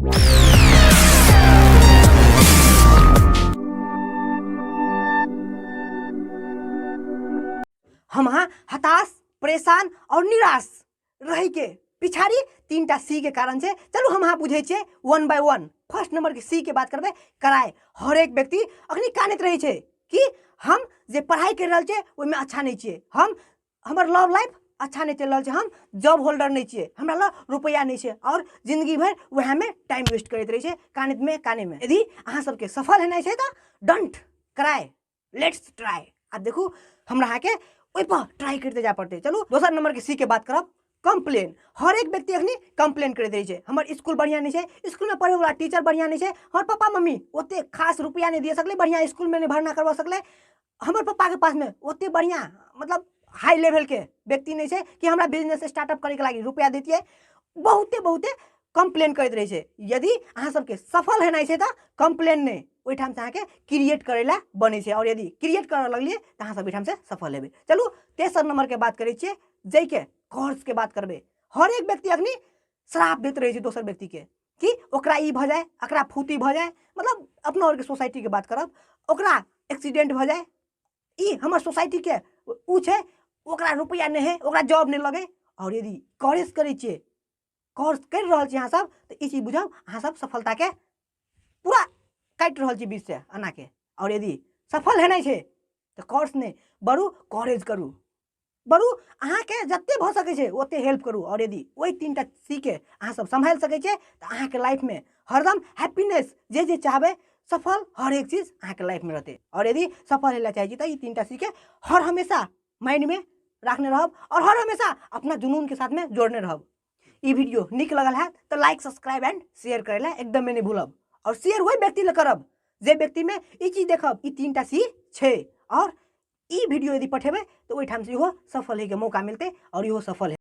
हम हताश, परेशान और निराश रही के पिछाड़ी 3टा सी के कारण से चलू हम बुझे छे 1 by 1। फर्स्ट नंबर के सी के बात करबे कराए। हर एक व्यक्ति अखनी कानत रहे छे कि हम जे पढ़ाई कर रहल छे ओइ में अच्छा नहीं छे, हम हमर लव लाइफ अच्छा नहीं चल रहा है, हम जॉब होल्डर नहीं छे, हमरा ला रुपया नहीं छे और जिंदगी भर वह में टाइम वेस्ट करते रहे छे कानित में काने में। यदि अहाँ सबके सफल होना छे तो डोंट क्राई, लेट्स ट्राई। अब देखू हमरा के ओइ पर ट्राई करते जा पड़ते। चलो दूसरा नंबर के सी के बात करब कंप्लेन। हर एक व्यक्ति अखनी कंप्लेन करते रहे छे हमर स्कूल बढ़िया नहीं छे, स्कूल में पढ़े वाला टीचर बढ़िया नहीं छे, हमर पापा मम्मी ओते खास रुपया नहीं दिए सकले, बढ़िया स्कूल में नहीं भरना करवा सकले, हमर पापा के पास में ओते बढ़िया मतलब हाई लेवल के व्यक्ति नहीं छे कि हमरा बिजनेस स्टार्टअप करे के लागी रुपया देतिए। बहुते बहुते कंप्लेन करते रहे छे। यदि अहाँ सबके सफल होना छे तो कंप्लेन नहीं, ओइ ठाम से अहाँ के क्रिएट करेला बने छे और यदि क्रिएट करे लगलिए तो अहाँ सब ठाम से सफल हेबे। चलू तेसर नंबर के बात करे छे जै के कर्ज के बात करबे। हर एक व्यक्ति अखनी श्राप देते रहे छे दोसर व्यक्ति के कि ओकरा ई भ जाए, ओकरा फूती भ जाए, मतलब अपना और के सोसाइटी के बात करब, ओकरा एक्सीडेंट भ जाए, ई हमर सोसाइटी के ऊ छे, ओकरा रुपया नहीं है, ओकरा जॉब नहीं लगे। और यदि कर्ज करे छे, कर्ज कर रहल छी अहाँ सब तो ई चीज बुझब अहाँ सब सफलता के पूरा काट रहल छी बीच से अना के। और यदि सफल होना छे तो कर्ज नहीं बरू करेज करू, बरू अहाँ के जत्ते भ सके छे ओते हेल्प करू। और यदि ओइ 3टा सी के अहाँ सब संभाल सके छे तो अहाँ के लाइफ में हरदम हैप्पीनेस जे जे चाहबे सफल हर एक चीज अहाँ के लाइफ में रहते। और यदि सफल होला चाहिए तो ई 3टा सी के हर हमेशा माइंड में रखने रहब और हर हमेशा अपना जुनून के साथ में जोड़ने रहब। ई वीडियो निक लगल है तो लाइक, सब्सक्राइब एंड शेयर करेला एकदम नहीं भूलब। और शेयर वही व्यक्ति ले करब जे व्यक्ति में ई चीज देखब ई 3टा सी छे और ई वीडियो यदि पठेबे तो ओइ ठाम से इहो सफल है के मौका मिलते और इहो सफल है।